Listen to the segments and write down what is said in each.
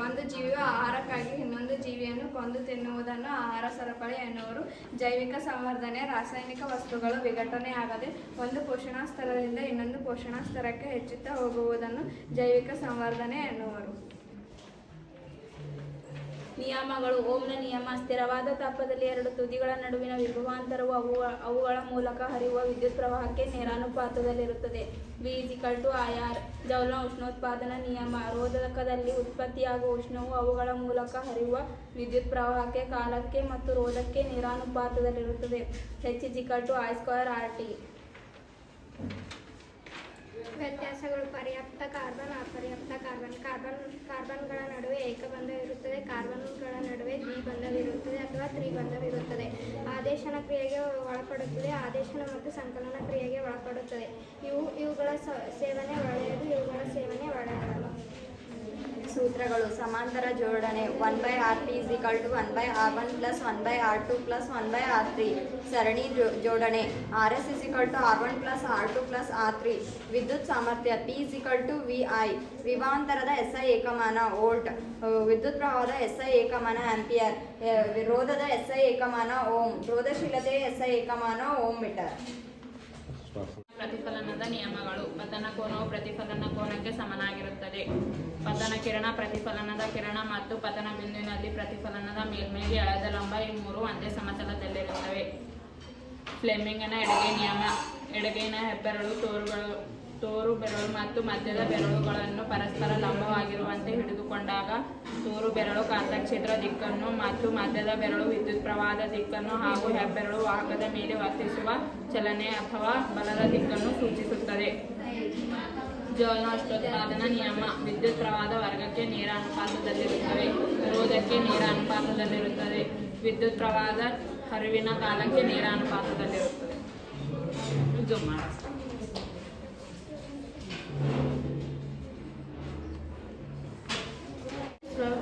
ಒಂದು ಜೀವಿಯು ಆಹಾರಕ್ಕಾಗಿ ಇನ್ನೊಂದು ಜೀವಿಯನ್ನು ಕೊಂದು ತಿನ್ನುವುದನ್ನು ಆಹಾರ ಸರಪಳಿ ಎನ್ನುವರು. ಜೈವಿಕ ಸಂವರ್ಧನೆ ರಾಸಾಯನಿಕ ವಸ್ತುಗಳು ವಿಘಟನೆಯಾಗದೆ ಒಂದು ಪೋಷಣಾ ಸ್ತರದಿಂದ ಇನ್ನೊಂದು ಪೋಷಣಾ ಸ್ತರಕ್ಕೆ ಹೆಚ್ಚುತ್ತಾ ಹೋಗುವುದನ್ನು ಜೈವಿಕ ಸಂವರ್ಧನೆ ಎನ್ನುವರು. ನಿಯಮಗಳು. ಓಮ್ನ ನಿಯಮ. ಸ್ಥಿರವಾದ ತಾಪದಲ್ಲಿ ಎರಡು ತುದಿಗಳ ನಡುವಿನ ವಿಭವಾಂತರವು ಅವುಗಳ ಮೂಲಕ ಹರಿಯುವ ವಿದ್ಯುತ್ ಪ್ರವಾಹಕ್ಕೆ ನೇರಾನುಪಾತದಲ್ಲಿರುತ್ತದೆ. V=IR. ಜೌಲ್ನ ಉಷ್ಣೋತ್ಪಾದನಾ ನಿಯಮ. ರೋಧಕದಲ್ಲಿ ಉತ್ಪತ್ತಿಯಾಗುವ ಉಷ್ಣವು ಅವುಗಳ ಮೂಲಕ ಹರಿಯುವ ವಿದ್ಯುತ್ ಪ್ರವಾಹಕ್ಕೆ, ಕಾಲಕ್ಕೆ ಮತ್ತು ರೋಧಕ್ಕೆ ನೇರಾನುಪಾತದಲ್ಲಿರುತ್ತದೆ. H=I²RT. ವ್ಯತ್ಯಾಸಗಳು. ಪರ್ಯಾಪ್ತ ಕಾರ್ಬನ್, ಅಪರ್ಯಾಪ್ತ ಕಾರ್ಬನ್. ಕಾರ್ಬನ್ಗಳ ನಡುವೆ ಏಕಬಂಧವಿರುತ್ತದೆ. ಕಾರ್ಬನ್ಗಳ ನಡುವೆ ದ್ವಿಬಂಧವಿರುತ್ತದೆ ಅಥವಾ ತ್ರಿಬಂಧವಿರುತ್ತದೆ. ಆದೇಶನ ಕ್ರಿಯೆಗೆ ಒಳಪಡುತ್ತದೆ. ಆದೇಶನ ಮತ್ತು ಸಂಕಲನ ಕ್ರಿಯೆಗೆ ಒಳಪಡುತ್ತದೆ. ಇವುಗಳ ಸೇವನೆ ಒಳ್ಳೆಯದು, ಇವುಗಳ ಸೇವನೆ ಒಳ್ಳೆಯದಲ್ಲ. ಸೂತ್ರಗಳು. ಸಮಾಂತರ ಜೋಡಣೆ 1/RT = 1/R1 + 1/R2 + 1/R3. ಸರಣಿ ಜೋಡಣೆ RS = R1 + R2 + R3. ವಿದ್ಯುತ್ ಸಾಮರ್ಥ್ಯ P = VI. ವಿಭವಾಂತರದ SI ಏಕಮಾನ ವೋಲ್ಟ್. ವಿದ್ಯುತ್ ಪ್ರವಾಹದ SI ಏಕಮಾನ ಆಂಪಿಯರ್. ರೋಧದ SI ಏಕಮಾನ ಓಮ್. ರೋಧಶೀಲತೆಯ SI ಏಕಮಾನ ಓಮ್ ಮೀಟರ್. ಪ್ರತಿಫಲನದ ನಿಯಮಗಳು. ಪತನ ಕೋನವು ಪ್ರತಿಫಲನ ಕೋನಕ್ಕೆ ಸಮನಾಗಿರುತ್ತದೆ. ಪತನ ಕಿರಣ, ಪ್ರತಿಫಲನದ ಕಿರಣ ಮತ್ತು ಪತನ ಬಿಂದುವಿನಲ್ಲಿ ಪ್ರತಿಫಲನದ ಮೇಲ್ಮೈಗೆ ಎಳೆದ ಲಂಬ ಈ ಮೂರು ಒಂದೇ ಸಮತಲದಲ್ಲಿರುತ್ತವೆ. ಫ್ಲೆಮಿಂಗನ ಎಡಗೈ ನಿಯಮ. ಎಡಗೈನ ಹೆಬ್ಬೆರಳು, ತೋರು ಬೆರಳು ಮತ್ತು ಮಧ್ಯದ ಬೆರಳುಗಳನ್ನು ಪರಸ್ಪರ ಲಂಬವಾಗಿರುವಂತೆ ಹಿಡಿದುಕೊಂಡಾಗ ತೋರು ಬೆರಳು ಕಾಂತಕ್ಷೇತ್ರ ದಿಕ್ಕನ್ನು ಮತ್ತು ಮಧ್ಯದ ಬೆರಳು ವಿದ್ಯುತ್ ಪ್ರವಾಹದ ದಿಕ್ಕನ್ನು ಹಾಗೂ ಹೆಬ್ಬೆರಳು ವಾಹಕದ ಮೇಲೆ ವರ್ತಿಸುವ ಚಲನೆ ಅಥವಾ ಬಲದ ದಿಕ್ಕನ್ನು ಸೂಚಿಸುತ್ತದೆ. ಜೌಲ್ನ ಉಷ್ಣೋತ್ಪಾದನಾ ನಿಯಮ. ವಿದ್ಯುತ್ ಪ್ರವಾಹದ ವರ್ಗಕ್ಕೆ ನೇರ ಅನುಪಾತದಲ್ಲಿರುತ್ತವೆ. ರೋಧಕ್ಕೆ ನೇರ ಅನುಪಾತದಲ್ಲಿರುತ್ತದೆ. ವಿದ್ಯುತ್ ಪ್ರವಾಹದ ಹರಿವಿನ ಕಾಲಕ್ಕೆ ನೇರ ಅನುಪಾತದಲ್ಲಿರುತ್ತದೆ.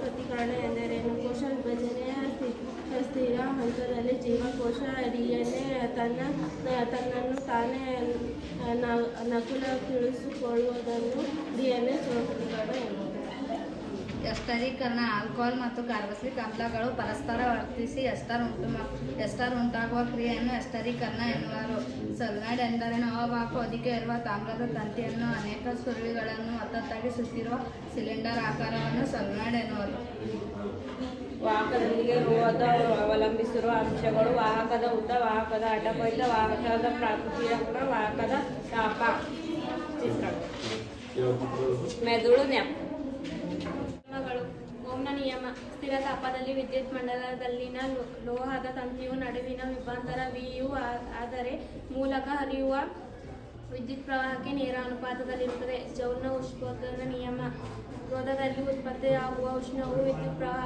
ಪ್ರತಿಕರಣ ಎಂದರೇನು? ಕೋಶ ವಿಭಜನೆಯ ಸ್ಥಿರ ಹಂತದಲ್ಲಿ ಜೀವಕೋಶ DNA ತನ್ನನ್ನು ತಾನೇ ನಕಲುಗೊಳಿಸಿಕೊಳ್ಳುವುದನ್ನು DNA ಪ್ರತಿಕರಣ ಎನ್ನುವುದು. ಎಸ್ಟರೀಕರಣ. ಆಲ್ಕೋಹಾಲ್ ಮತ್ತು ಕಾರ್ಬಾಕ್ಸಿಲಿಕ್ ಆಮ್ಲಗಳು ಪರಸ್ಪರ ವರ್ತಿಸಿ ಎಸ್ಟರ್ ಉಂಟಾಗುವ ಕ್ರಿಯೆಯನ್ನು ಎಸ್ಟರೀಕರಣ ಎನ್ನುವರು. ಸೊಲೆನಾಯ್ಡ್ ಎಂದರೇನು? ಅವಾಹಕ ಹೊದಿಕೆ ಇರುವ ತಾಮ್ರದ ತಂತಿಯನ್ನು ಅನೇಕ ಸುರುಳಿಗಳನ್ನು ಒತ್ತೊತ್ತಾಗಿ ಸುತ್ತಿರುವ ಸಿಲಿಂಡರ್ ಆಕಾರವನ್ನು ಸೊಲೆನಾಯ್ಡ್ ಎನ್ನುವರು. ವಾಹಕದೊಂದಿಗೆ ರೋಧ ಅವಲಂಬಿಸಿರುವ ಅಂಶಗಳು. ವಾಹಕದ ಉದ್ದ, ವಾಹಕದ ಅಡ್ಡಕೊಯ್ತ, ವಾಹಕದ ಪ್ರಕೃತಿಯಂತ್ರ, ವಾಹಕದ ತಾಪ. ಮೆದುಳು ನೆಪ. ನಿಯಮಗಳು. ಓಮ್ನ ನಿಯಮ. ಸ್ಥಿರ ತಾಪದಲ್ಲಿ ವಿದ್ಯುತ್ ಮಂಡಲದಲ್ಲಿನ ಲೋಹದ ತಂತಿಯು ನಡುವಿನ ವಿಭವಾಂತರ ವಿಯು ಆದರೆ ಮೂಲಕ ಹರಿಯುವ ವಿದ್ಯುತ್ ಪ್ರವಾಹಕ್ಕೆ ನೇರ ಅನುಪಾತದಲ್ಲಿರುತ್ತದೆ. ಜೌಲ್ನ ಉಷ್ಣೋತ್ಪಾದನಾ ನಿಯಮ. ರೋಧದಲ್ಲಿ ಉತ್ಪತ್ತಿಯಾಗುವ ಉಷ್ಣವು ವಿದ್ಯುತ್ ಪ್ರವಾಹ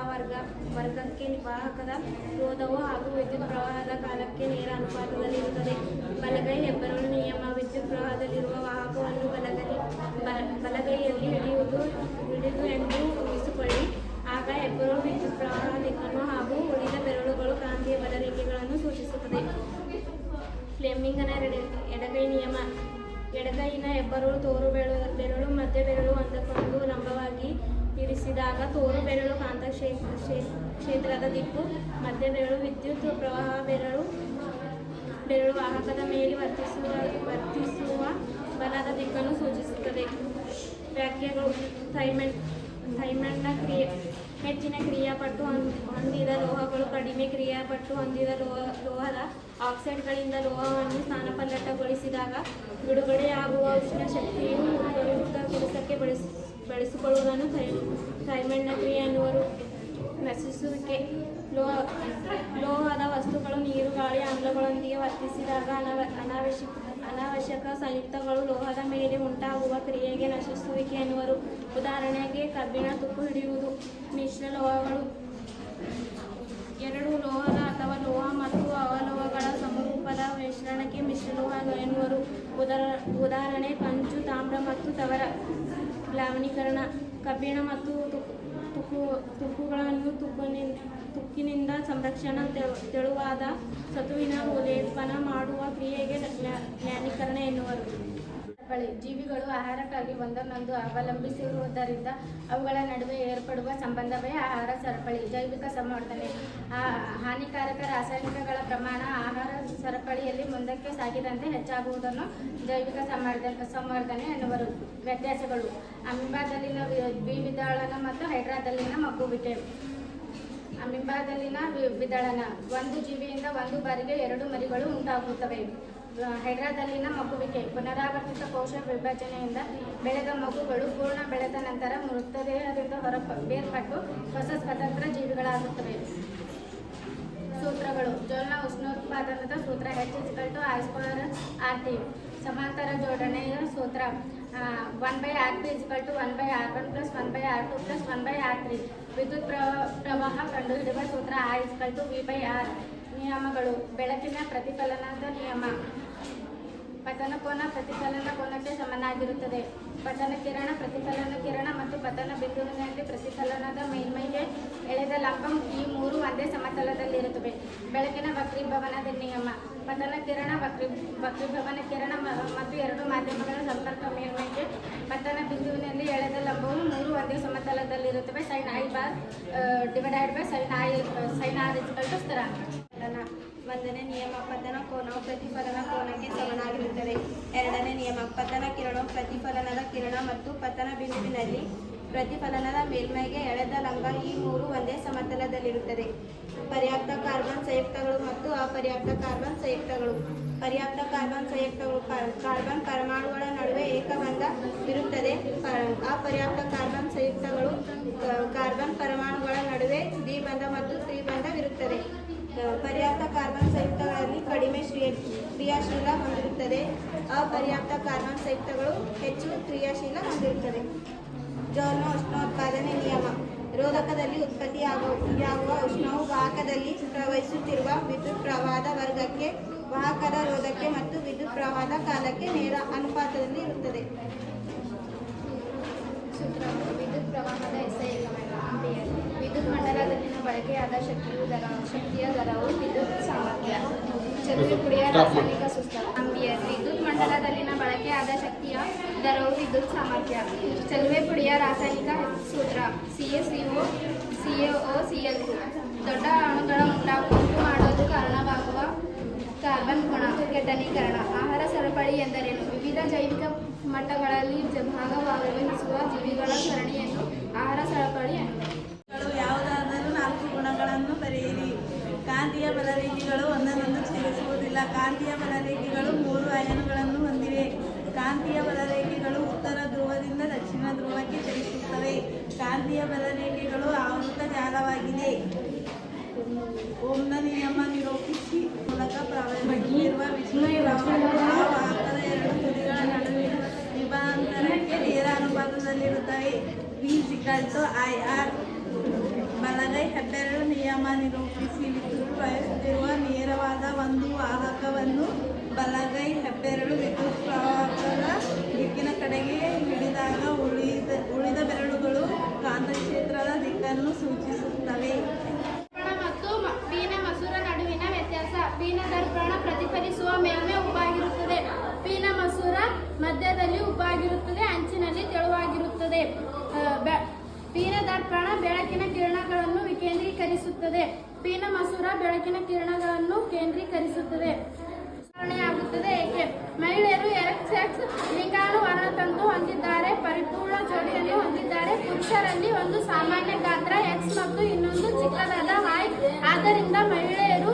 ವರ್ಗಕ್ಕೆ, ವಾಹಕದ ರೋಧವು ಹಾಗೂ ವಿದ್ಯುತ್ ಪ್ರವಾಹದ ಕಾಲಕ್ಕೆ ನೇರ ಅನುಪಾತದಲ್ಲಿರುತ್ತದೆ. ಬಲಗೈ ಹೆಬ್ಬೆರಳು ನಿಯಮ. ವಿದ್ಯುತ್ ಪ್ರವಾಹದಲ್ಲಿರುವ ವಾಹಕವನ್ನು ಬಲಗೈಯಲ್ಲಿ ಹಿಡಿದು ಎಂದು ಊಹಿಸಿಕೊಳ್ಳಿ. ಆಗ ಹೆಬ್ಬೆರಳು ವಿದ್ಯುತ್ ಪ್ರವಾಹ ದಿಕ್ಕನ್ನು ಹಾಗೂ ಉಳಿದ ಬೆರಳುಗಳು ಕಾಂತೀಯ ಬಲರೇಖೆಗಳನ್ನು ಸೂಚಿಸುತ್ತದೆ. ಫ್ಲೆಮಿಂಗನ ಎಡಗೈ ನಿಯಮ. ಎಡಗೈನ ಹೆಬ್ಬೆರಳು, ತೋರು ಬೆರಳು, ಮಧ್ಯ ಬೆರಳು ಒಂದಕ್ಕೊಂದು ಲಂಬವಾಗಿ ಇರಿಸಿದಾಗ ತೋರು ಬೆರಳು ಕಾಂತಕ್ಷೇತ್ರದ ದಿಕ್ಕು, ಮಧ್ಯ ಬೆರಳು ವಿದ್ಯುತ್ ಪ್ರವಾಹ ಬೆರಳು ವಾಹಕದ ಮೇಲೆ ವರ್ತಿಸುವ ಬಲದ ದಿಕ್ಕನ್ನು ಸೂಚಿಸುತ್ತದೆ. ವ್ಯಾಖ್ಯೆಗಳು. ಥೈಮಂಡ್ನ ಕ್ರಿಯೆ. ಹೆಚ್ಚಿನ ಕ್ರಿಯಾಪಟ್ಟು ಹೊಂದಿದ ಲೋಹಗಳು ಕಡಿಮೆ ಕ್ರಿಯಾಪಟ್ಟು ಹೊಂದಿದ ಲೋಹದ ಆಕ್ಸೈಡ್ಗಳಿಂದ ಲೋಹವನ್ನು ಸ್ಥಾನಪಲ್ಲಟಗೊಳಿಸಿದಾಗ ಬಿಡುಗಡೆಯಾಗುವ ಉಷ್ಣ ಶಕ್ತಿಯು ವಿರುದ್ಧ ಕೆಲಸಕ್ಕೆ ಬಳಸಿಕೊಳ್ಳುವುದನ್ನು ಥೈಮಂಡ್ನ ಕ್ರಿಯೆ ಎನ್ನುವರು. ನಶಿಸುವಿಕೆ. ಲೋಹದ ವಸ್ತುಗಳು ನೀರು, ಗಾಳಿ, ಆಮ್ಲಗಳೊಂದಿಗೆ ವರ್ತಿಸಿದಾಗ ಅನಾವಶ್ಯಕ ಸಂಯುಕ್ತಗಳು ಲೋಹದ ಮೇಲೆ ಉಂಟಾಗುವ ಕ್ರಿಯೆಗೆ ನಶಿಸುವಿಕೆ ಎನ್ನುವರು. ಉದಾಹರಣೆಗೆ ಕಬ್ಬಿಣ ತುಕ್ಕು ಹಿಡಿಯುವುದು. ಮಿಶ್ರ ಲೋಹಗಳು. ಎರಡು ಲೋಹದ ಅಥವಾ ಲೋಹ ಮತ್ತು ಅವಲೋಹಗಳ ಸಮರೂಪದ ಮಿಶ್ರಣಕ್ಕೆ ಮಿಶ್ರಲೋಹ ಎನ್ನುವರು. ಉದಾಹರಣೆ ಕಂಚು, ತಾಮ್ರ ಮತ್ತು ತವರ. ಪ್ಲಾವನೀಕರಣ. ಕಬ್ಬಿಣ ಮತ್ತು ತುಕ್ಕುಗಳನ್ನು ತುಕ್ಕಿನಿಂದ ಸಂರಕ್ಷಣಾ ತೆಳುವಾದ ಸತುವಿನ ಲೇಪನ ಮಾಡುವ ಕ್ರಿಯೆಗೆ ಪ್ಲಾವನೀಕರಣ ಎನ್ನುವರು. ಜೀವಿಗಳು ಆಹಾರಕ್ಕಾಗಿ ಒಂದನ್ನೊಂದು ಅವಲಂಬಿಸಿರುವುದರಿಂದ ಅವುಗಳ ನಡುವೆ ಏರ್ಪಡುವ ಸಂಬಂಧವೇ ಆಹಾರ ಸರಪಳಿ. ಜೈವಿಕ ಸಂವರ್ಧನೆ ಹಾನಿಕಾರಕ ರಾಸಾಯನಿಕಗಳ ಪ್ರಮಾಣ ಆಹಾರ ಸರಪಳಿಯಲ್ಲಿ ಮುಂದಕ್ಕೆ ಸಾಗಿದಂತೆ ಹೆಚ್ಚಾಗುವುದನ್ನು ಜೈವಿಕ ಸಂವರ್ಧನೆ ಎನ್ನುವರು. ವ್ಯತ್ಯಾಸಗಳು: ಅಮೀಬಾದಲ್ಲಿನ ದ್ವಿವಿದಳನ ಮತ್ತು ಹೈಡ್ರಾದಲ್ಲಿನ ಮಗ್ಗುವಿಕೆ. ಅಮೀಬಾದಲ್ಲಿನ ವಿದಳನ: ಒಂದು ಜೀವಿಯಿಂದ ಒಂದು ಬಾರಿಗೆ 2 ಮರಿಗಳು ಉಂಟಾಗುತ್ತವೆ. ಹೈಡ್ರಾದಲ್ಲಿನ ಮಗುವಿಕೆ: ಪುನರಾವರ್ತಿತ ಕೋಶ ವಿಭಜನೆಯಿಂದ ಬೆಳೆದ ಮಗುಗಳು ಪೂರ್ಣ ಬೆಳೆದ ನಂತರ ಮೃತದೇಹದಿಂದ ಬೇರ್ಪಟ್ಟು ಹೊಸ ಸ್ವತಂತ್ರ ಜೀವಿಗಳಾಗುತ್ತವೆ. ಸೂತ್ರಗಳು: ಜೋಲ್ನ ಉಷ್ಣೋತ್ಪಾದನದ ಸೂತ್ರ H=I²RT. ಸಮಾಂತರ ಜೋಡಣೆಯ ಸೂತ್ರ 1/RP = 1/R1 + 1/R2 + 1/R3. ವಿದ್ಯುತ್ ಪ್ರವಾಹ ಕಂಡುಹಿಡಿಯುವ ಸೂತ್ರ I=V/R. ನಿಯಮಗಳು: ಬೆಳಕಿನ ಪ್ರತಿಫಲನದ ನಿಯಮ. ಪತನ ಕೋನ ಪ್ರತಿಫಲನ ಕೋನಕ್ಕೆ ಸಮನಾಗಿರುತ್ತದೆ. ಪತನ ಕಿರಣ ಪ್ರತಿಫಲನ ಕಿರಣ ಮತ್ತು ಪತನ ಬಿಂದುವಿನಲ್ಲಿ ಪ್ರತಿಫಲನದ ಮೇಲ್ಮೈಗೆ ಎಳೆದ ಲಂಬ ಈ ಮೂರು ಒಂದೇ ಸಮತಲದಲ್ಲಿರುತ್ತವೆ. ಬೆಳಕಿನ ವಕ್ರೀಭವನದ ನಿಯಮ. ಪತನ ಕಿರಣ ವಕ್ರೀಭವನ ಕಿರಣ ಮತ್ತು 2 ಮಾಧ್ಯಮಗಳ ಸಂಪರ್ಕ ಮೇಲ್ಮೈಗೆ ಪತನ ಬಿಂದುವಿನಲ್ಲಿ ಎಳೆದ ಲಂಬವು ಮೂರು ಒಂದೇ ಸಮತಲದಲ್ಲಿರುತ್ತವೆ. sin I bar sin R ಸ್ಥಿರಾಂಕ. 1ನೇ ನಿಯಮ: ಪತನ ಕೋನವು ಪ್ರತಿಫಲನ ಕೋನಕ್ಕೆ ಸಮನಾಗಿರುತ್ತದೆ. 2ನೇ ನಿಯಮ: ಪತನ ಕಿರಣವು ಪ್ರತಿಫಲನದ ಕಿರಣ ಮತ್ತು ಪತನ ಬಿಂದುವಿನಲ್ಲಿ ಪ್ರತಿಫಲನದ ಮೇಲ್ಮೈಗೆ ಎಳೆದ ಲಂಬ ಈ ಮೂರು ಒಂದೇ ಸಮತಲದಲ್ಲಿರುತ್ತದೆ. ಪರ್ಯಾಪ್ತ ಕಾರ್ಬನ್ ಸಂಯುಕ್ತಗಳು ಮತ್ತು ಅಪರ್ಯಾಪ್ತ ಕಾರ್ಬನ್ ಸಂಯುಕ್ತಗಳು. ಪರ್ಯಾಪ್ತ ಕಾರ್ಬನ್ ಸಂಯುಕ್ತಗಳು ಕಾರ್ಬನ್ ಪರಮಾಣುಗಳ ನಡುವೆ ಏಕಬಂಧ ಇರುತ್ತದೆ. ಅಪರ್ಯಾಪ್ತ ಕಾರ್ಬನ್ ಸಂಯುಕ್ತಗಳು ಕಾರ್ಬನ್ ಪರಮಾಣುಗಳ ನಡುವೆ ದ್ವಿಬಂಧ ಮತ್ತು ತ್ರಿಬಂಧವಿರುತ್ತದೆ. ಪರ್ಯಾಪ್ತ ಕಾರ್ಬನ್ ಸಂಯುಕ್ತಗಳಲ್ಲಿ ಕಡಿಮೆ ಕ್ರಿಯಾಶೀಲ ಹೊಂದಿರುತ್ತದೆ. ಅಪರ್ಯಾಪ್ತ ಕಾರ್ಬನ್ ಸಂಯುಕ್ತಗಳು ಹೆಚ್ಚು ಕ್ರಿಯಾಶೀಲ ಹೊಂದಿರುತ್ತದೆ. ಜೋಲ್ನ ಉಷ್ಣೋತ್ಪಾದನೆ ನಿಯಮ. ರೋಧಕದಲ್ಲಿ ಉತ್ಪತ್ತಿಯಾಗುವ ಉಷ್ಣವು ವಾಹಕದಲ್ಲಿ ಪ್ರವಹಿಸುತ್ತಿರುವ ವಿದ್ಯುತ್ ಪ್ರವಾಹದ ವರ್ಗಕ್ಕೆ, ವಾಹಕದ ರೋಧಕ್ಕೆ ಮತ್ತು ವಿದ್ಯುತ್ ಪ್ರವಾಹದ ಕಾಲಕ್ಕೆ ನೇರ ಅನುಪಾತದಲ್ಲಿ ಇರುತ್ತದೆ. ವಿದ್ಯುತ್ ಪ್ರವಾಹದ SI ಆಂಪಿಯರ್. ವಿದ್ಯುತ್ ಮಂಡಲದಲ್ಲಿನ ಬಳಕೆಯಾದ ಶಕ್ತಿಯ ದರವು ವಿದ್ಯುತ್ ಸಾಮರ್ಥ್ಯ. ಚಲುವೆ ಪುಡಿಯ ರಾಸಾಯನಿಕ ಸೂತ್ರ ಆಂಪಿಯರ್. ವಿದ್ಯುತ್ ಮಂಡಲದಲ್ಲಿನ ಬಳಕೆಯಾದ ಶಕ್ತಿಯ ದರವು ವಿದ್ಯುತ್ ಸಾಮರ್ಥ್ಯ. ಚಲುವೆ ಪುಡಿಯ ರಾಸಾಯನಿಕ ಸೂತ್ರ CaCO CaO Cl2. ದೊಡ್ಡ ಅಣುಗಳ ಉಂಟು ಮಾಡೋದು ಕಾರಣವಾಗುವ ಕಾರ್ಬನ್ ಗುಣ ಘಟನೀಕರಣ. ಆಹಾರ ಸರಪಳಿ ಎಂದರೇನು? ವಿವಿಧ ಜೈವಿಕ ಮಟ್ಟಗಳಲ್ಲಿ ಭಾಗವಹಿಸುವ ಜೀವಿಗಳ ಸರಣಿಯನ್ನು ಆಹಾರ ಸರಪಳಿ ಎನ್ನುವರು. ಯಾವುದಾದರೂ 4 ಗುಣಗಳನ್ನು ಬರೆಯಿರಿ. ಕಾಂತೀಯ ಬಲರೇಖೆಗಳು ಒಂದನ್ನೊಂದು ಛೇದಿಸುವುದಿಲ್ಲ. ಕಾಂತೀಯ ಬಲರೇಖೆಗಳು 3 ಅಯಾನುಗಳನ್ನು ಹೊಂದಿವೆ. ಕಾಂತೀಯ ಬಲರೇಖೆಗಳು ಉತ್ತರ ಧ್ರುವದಿಂದ ದಕ್ಷಿಣ ಧ್ರುವಕ್ಕೆ ಚಲಿಸುತ್ತವೆ. ಕಾಂತೀಯ ಬಲರೇಖೆಗಳು ಆವೃತ ಜಾಲವಾಗಿದೆ. ಓಮ್ನ ನಿಯಮ ನಿರೂಪಿಸಿ ಮೂಲಕ ಪ್ರವಹಿಸುತ್ತಿರುವ ವಿದ್ಯುತ್ ಪ್ರವಾಹಗಳು ವಾಹಕದ 2 ತುದಿಗಳ ನಡುವಿನ ವಿಭಾಂತರಕ್ಕೆ ನೇರ ಅನುಪಾತದಲ್ಲಿರುತ್ತವೆ. V/IR. ಬಲಗೈ ಹೆಬ್ಬೆರಳು ನಿಯಮ ನಿರೂಪಿಸಿ ವಿದ್ಯುತ್ ಪ್ರವಹಿಸುತ್ತಿರುವ ನೇರವಾದ ಒಂದು ವಾಹಕವನ್ನು ಬಲಗೈ ಹೆಬ್ಬೆರಳು ವಿದ್ಯುತ್ ಪ್ರವಾಹದ ದಿಕ್ಕಿನ ಕಡೆಗೆ ಹಿಡಿದಾಗ ಉಳಿದ ಬೆರಳುಗಳು ಕಾಂತಕ್ಷೇತ್ರದ ದಿಕ್ಕನ್ನು ಸೂಚಿಸುತ್ತವೆ. ಮತ್ತು ಪೀನ ಮಸೂರ ನಡುವಿನ ವ್ಯತ್ಯಾಸ. ಪೀನ ದರ್ಪಣ ಪ್ರತಿಫಲಿಸುವ ಮೇಲ್ಮೈ ಉಬ್ಬಾಗಿರುತ್ತದೆ. ಪೀನ ಮಸೂರ ಮಧ್ಯದಲ್ಲಿ ಉಬ್ಬಾಗಿರುತ್ತದೆ, ಅಂಚಿನಲ್ಲಿ ತೆಳುವಾಗಿರುತ್ತದೆ. ಪೀನ ದರ್ಪಣ ಬೆಳಕಿನ ಕಿರಣಗಳನ್ನು ವಿಕೇಂದ್ರೀಕರಿಸುತ್ತದೆ. ಪೀನ ಮಸೂರ ಬೆಳಕಿನ ಕಿರಣಗಳನ್ನು ಕೇಂದ್ರೀಕರಿಸುತ್ತದೆ. ಆಗುತ್ತದೆ ಏಕೆ? ಮಹಿಳೆಯರು XX ಲಿಂಗಾಣು ವರ್ಣತಂತು ಹೊಂದಿದ್ದಾರೆ, ಪರಿಪೂರ್ಣ ಜೋಡಿಯನ್ನು ಹೊಂದಿದ್ದಾರೆ. ಪುರುಷರಲ್ಲಿ ಒಂದು ಸಾಮಾನ್ಯ ಗಾತ್ರ X ಮತ್ತು ಇನ್ನೊಂದು ಚಿಕ್ಕದಾದ Y. ಆದ್ದರಿಂದ ಮಹಿಳೆಯರು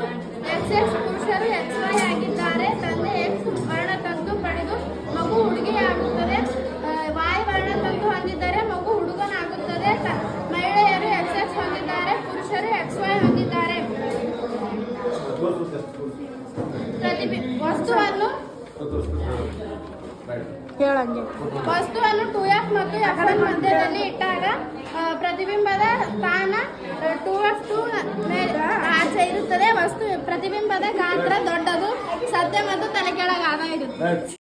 XX, ಪುರುಷರು XY ಆಗಿದ್ದಾರೆ. ತಂದೆ X ವರ್ಣತಂತು ಪಡೆದು ಮಗು ಹುಡುಗಿಯಾಗುತ್ತದೆ. Y ವರ್ಣತಂತು ಹೊಂದಿದ್ದರೆ ಮಗು ಹುಡುಗನಾಗುತ್ತದೆ. ಮಹಿಳೆಯರು XX ಹೊಂದಿದ್ದಾರೆ, ಪುರುಷರು XY ಹೊಂದಿದ್ದಾರೆ. ವಸ್ತುವನ್ನು 2F ಮತ್ತು F1 ಮಧ್ಯದಲ್ಲಿ ಇಟ್ಟಾಗ ಪ್ರತಿಬಿಂಬದ ಸ್ಥಾನ 2F2 ಆಚೆ ಇರುತ್ತದೆ. ಪ್ರತಿಬಿಂಬದ ಗಾತ್ರ ದೊಡ್ಡದು, ಸತ್ಯ ಮತ್ತು ತಲೆ ಕೆಳಗಾದ ಇರುತ್ತದೆ.